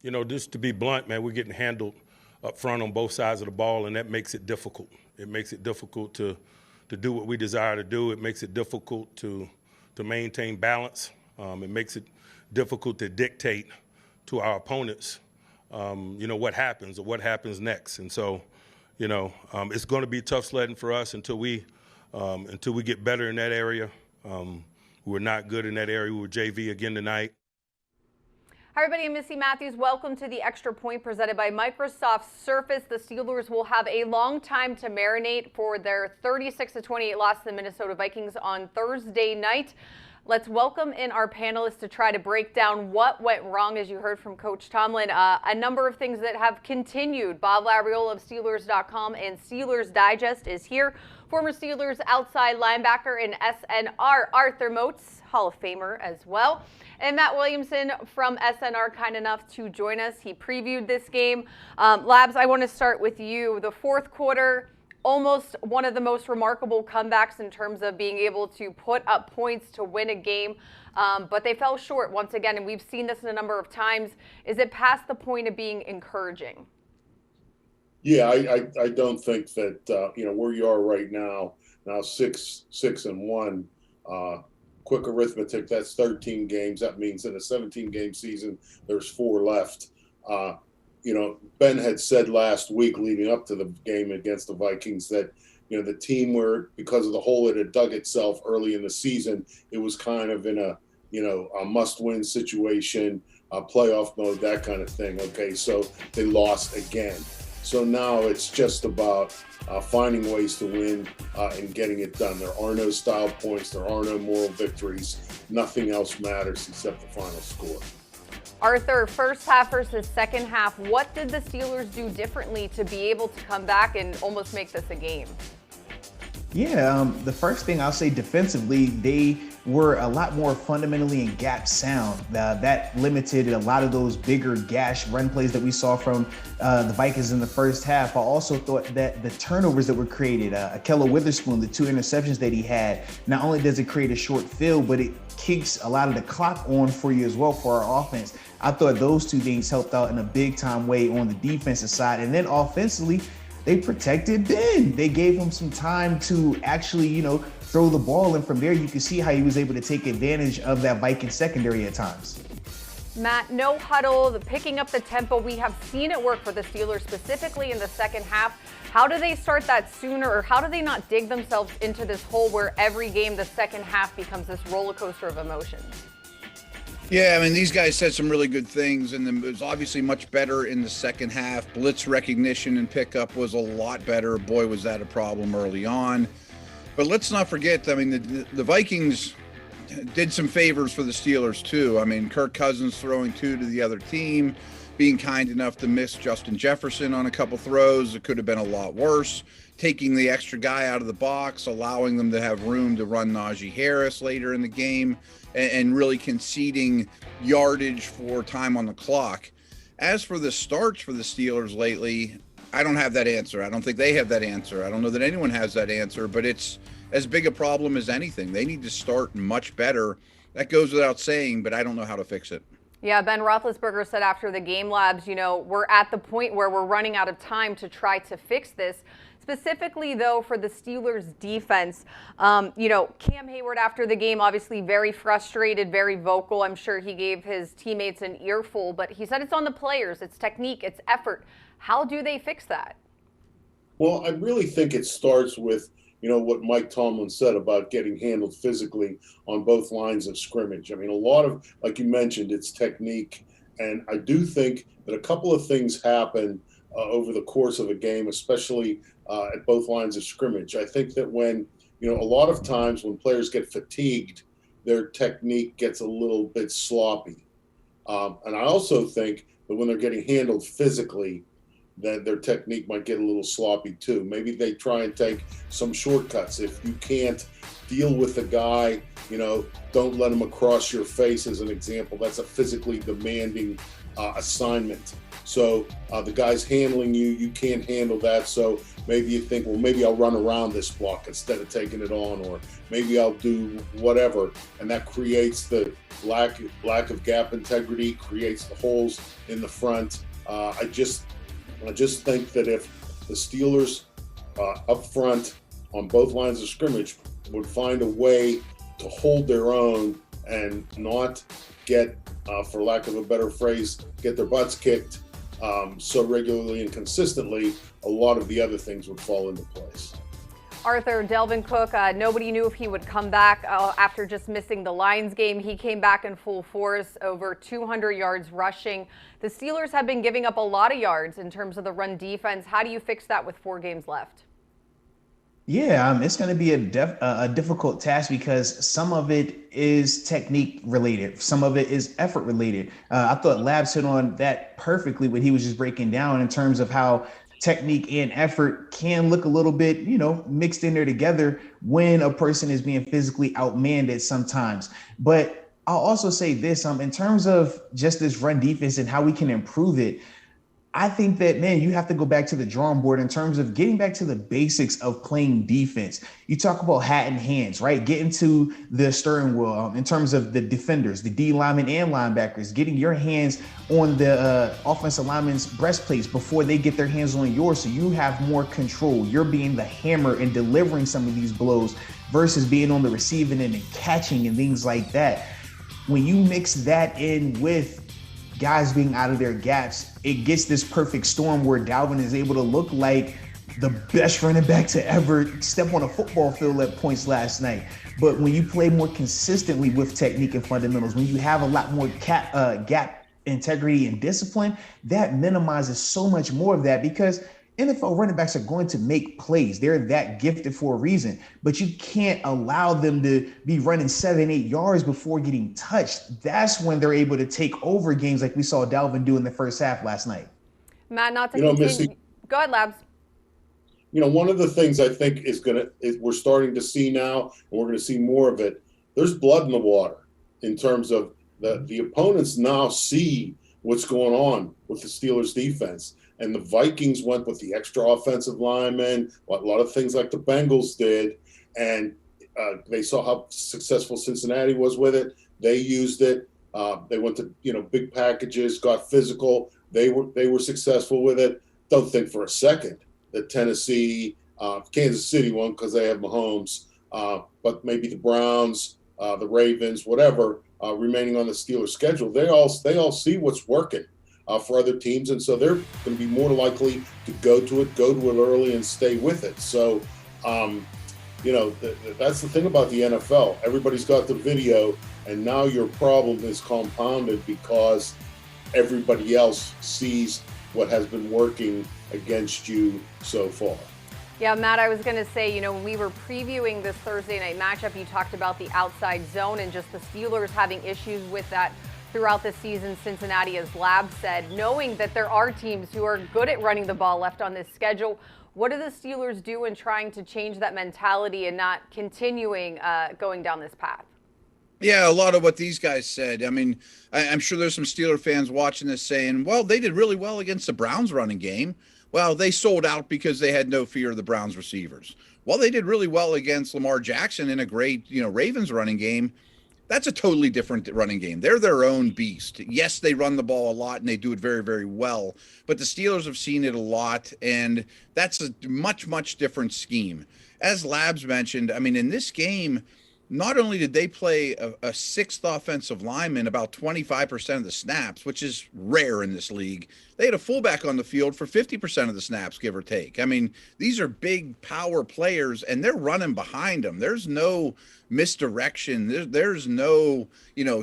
Just to be blunt, man, we're getting handled up front on both sides of the ball, and that makes it difficult. It makes it difficult to do what we desire to do. It makes it difficult to maintain balance. It makes it difficult to dictate to our opponents, what happens or what happens next. And so, it's going to be tough sledding for us until we get better in that area. We're not good in that area. We were JV again tonight. Hi, everybody. I'm Missi Matthews. Welcome to the Extra Point presented by Microsoft Surface. The Steelers will have a long time to marinate for their 36-28 loss to the Minnesota Vikings on Thursday night. Let's welcome in our panelists to try to break down what went wrong, as you heard from Coach Tomlin. A number of things that have continued. Bob Labriola of Steelers.com and Steelers Digest is here. Former Steelers outside linebacker in SNR, Arthur Moats, Hall of Famer as well. And Matt Williamson from SNR, kind enough to join us. He previewed this game. Labs, I want to start with you. The fourth quarter, almost one of the most remarkable comebacks in terms of being able to put up points to win a game. But they fell short once again, and we've seen this a number of times. Is it past the point of being encouraging? Yeah, I don't think that, where you are right now 6-1, quick arithmetic, that's 13 games. That means in a 17-game season, there's 4 left. Ben had said last week leading up to the game against the Vikings that, the team were, because of the hole it had dug itself early in the season, it was kind of in a must-win situation, playoff mode, that kind of thing. Okay, so they lost again. So now it's just about finding ways to win and getting it done. There are no style points. There are no moral victories. Nothing else matters except the final score. Arthur, first half versus second half, what did the Steelers do differently to be able to come back and almost make this a game? Yeah, the first thing I'll say defensively, they were a lot more fundamentally in gap sound. That limited a lot of those bigger gash run plays that we saw from the Vikings in the first half. I also thought that the turnovers that were created, Ahkello Witherspoon, the 2 interceptions that he had, not only does it create a short field, but it keeps a lot of the clock on for you as well for our offense. I thought those 2 things helped out in a big time way on the defensive side. And then offensively, they protected Ben. They gave him some time to actually, throw the ball. And from there, you can see how he was able to take advantage of that Viking secondary at times. Matt, no huddle, the picking up the tempo. We have seen it work for the Steelers, specifically in the second half. How do they start that sooner, or how do they not dig themselves into this hole where every game, the second half becomes this roller coaster of emotions? Yeah, these guys said some really good things, and it was obviously much better in the second half. Blitz recognition and pickup was a lot better. Boy, was that a problem early on. But let's not forget, the Vikings did some favors for the Steelers, too. Kirk Cousins throwing 2 to the other team, being kind enough to miss Justin Jefferson on a couple throws. It could have been a lot worse. Taking the extra guy out of the box, allowing them to have room to run Najee Harris later in the game, and really conceding yardage for time on the clock. As for the starts for the Steelers lately, I don't have that answer. I don't think they have that answer. I don't know that anyone has that answer, but it's as big a problem as anything. They need to start much better. That goes without saying, but I don't know how to fix it. Yeah, Ben Roethlisberger said after the game, Labs, we're at the point where we're running out of time to try to fix this. Specifically, though, for the Steelers defense, Cam Hayward after the game, obviously very frustrated, very vocal. I'm sure he gave his teammates an earful, but he said it's on the players, it's technique, it's effort. How do they fix that? Well, I really think it starts with, what Mike Tomlin said about getting handled physically on both lines of scrimmage. A lot of, like you mentioned, it's technique. And I do think that a couple of things happen over the course of a game, especially at both lines of scrimmage. I think that when, a lot of times when players get fatigued, their technique gets a little bit sloppy. And I also think that when they're getting handled physically, that their technique might get a little sloppy too. Maybe they try and take some shortcuts. If you can't deal with the guy, don't let him across your face as an example. That's a physically demanding assignment. So the guy's handling you, you can't handle that. So maybe you think, well, maybe I'll run around this block instead of taking it on, or maybe I'll do whatever. And that creates the lack of gap integrity, creates the holes in the front. I just think that if the Steelers up front on both lines of scrimmage would find a way to hold their own and not get, for lack of a better phrase, get their butts kicked so regularly and consistently, a lot of the other things would fall into place. Arthur, Delvin Cook, nobody knew if he would come back after just missing the Lions game. He came back in full force, over 200 yards rushing. The Steelers have been giving up a lot of yards in terms of the run defense. How do you fix that with 4 games left? Yeah, it's going to be a difficult task because some of it is technique related. Some of it is effort related. I thought Labs hit on that perfectly when he was just breaking down in terms of how technique and effort can look a little bit, mixed in there together when a person is being physically outmanned at sometimes. But I'll also say this, in terms of just this run defense and how we can improve it, I think that, man, you have to go back to the drawing board in terms of getting back to the basics of playing defense. You talk about hat in hands, right? Getting to the steering wheel in terms of the defenders, the D linemen and linebackers, getting your hands on the offensive linemen's breastplates before they get their hands on yours, so you have more control. You're being the hammer and delivering some of these blows versus being on the receiving end and catching and things like that. When you mix that in with guys being out of their gaps, it gets this perfect storm where Dalvin is able to look like the best running back to ever step on a football field at points last night. But when you play more consistently with technique and fundamentals, when you have a lot more gap integrity and discipline, that minimizes so much more of that, because NFL running backs are going to make plays. They're that gifted for a reason, but you can't allow them to be running 7-8 yards before getting touched. That's when they're able to take over games like we saw Dalvin do in the first half last night. Matt, not to continue. Missy, go ahead, Labs. One of the things I think is we're starting to see now, and we're going to see more of it. There's blood in the water in terms of the opponents now see what's going on with the Steelers defense. And the Vikings went with the extra offensive linemen, a lot of things like the Bengals did. And they saw how successful Cincinnati was with it. They used it. They went to, big packages, got physical. They were successful with it. Don't think for a second that Tennessee, Kansas City won because they have Mahomes, but maybe the Browns, the Ravens, whatever, remaining on the Steelers schedule, they all see what's working for other teams, and so they're going to be more likely to go to it early and stay with it. So, that's the thing about the NFL. Everybody's got the video, and now your problem is compounded because everybody else sees what has been working against you so far. Yeah, Matt, I was going to say, when we were previewing this Thursday night matchup, you talked about the outside zone and just the Steelers having issues with that throughout the season. Cincinnati, as Lab said, knowing that there are teams who are good at running the ball left on this schedule. What do the Steelers do in trying to change that mentality and not continuing going down this path? Yeah, a lot of what these guys said. I mean, I'm sure there's some Steeler fans watching this saying, well, they did really well against the Browns running game. Well, they sold out because they had no fear of the Browns receivers. Well, they did really well against Lamar Jackson in a great, Ravens running game. That's a totally different running game. They're their own beast. Yes, they run the ball a lot and they do it very, very well. But the Steelers have seen it a lot, and that's a much, much different scheme. As Labs mentioned, I mean, in this game, not only did they play a sixth offensive lineman about 25% of the snaps, which is rare in this league, they had a fullback on the field for 50% of the snaps, give or take. I mean, these are big power players, and they're running behind them. There's no misdirection. There's no,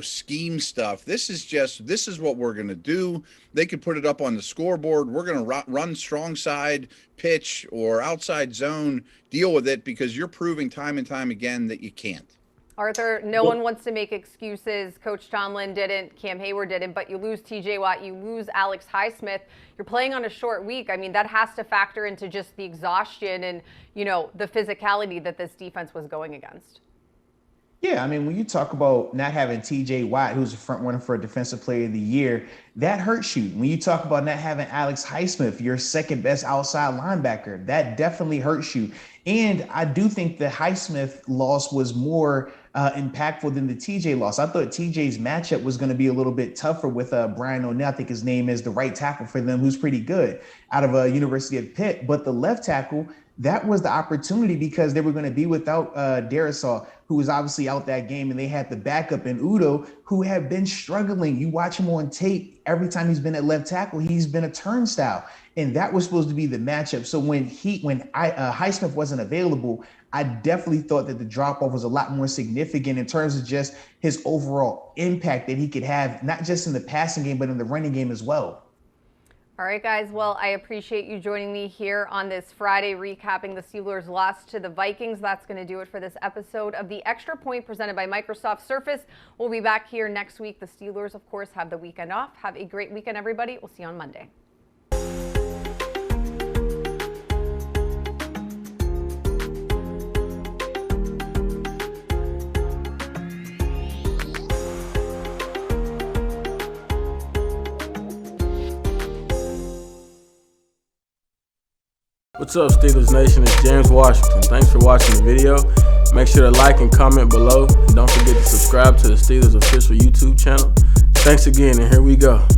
scheme stuff. This is what we're going to do. They could put it up on the scoreboard. We're going to run strong side, pitch, or outside zone, deal with it, because you're proving time and time again that you can't. Arthur, no one wants to make excuses. Coach Tomlin didn't, Cam Hayward didn't, but you lose TJ Watt, you lose Alex Highsmith. You're playing on a short week. I mean, that has to factor into just the exhaustion and, the physicality that this defense was going against. Yeah, I mean, when you talk about not having TJ Watt, who's a front runner for a defensive player of the year, that hurts you. When you talk about not having Alex Highsmith, your second best outside linebacker, that definitely hurts you. And I do think the Highsmith loss was more impactful than the TJ loss. I thought TJ's matchup was going to be a little bit tougher with Brian O'Neill. I think his name is the right tackle for them, who's pretty good out of University of Pitt. But the left tackle, that was the opportunity because they were going to be without Darisaw, who was obviously out that game, and they had the backup in Udo, who had been struggling. You watch him on tape, every time he's been at left tackle, he's been a turnstile. And that was supposed to be the matchup. So when Highsmith wasn't available, I definitely thought that the drop-off was a lot more significant in terms of just his overall impact that he could have, not just in the passing game, but in the running game as well. All right, guys. Well, I appreciate you joining me here on this Friday, recapping the Steelers' loss to the Vikings. That's going to do it for this episode of the Extra Point presented by Microsoft Surface. We'll be back here next week. The Steelers, of course, have the weekend off. Have a great weekend, everybody. We'll see you on Monday. What's up, Steelers Nation? It's James Washington. Thanks for watching the video. Make sure to like and comment below. And don't forget to subscribe to the Steelers official YouTube channel. Thanks again, and here we go.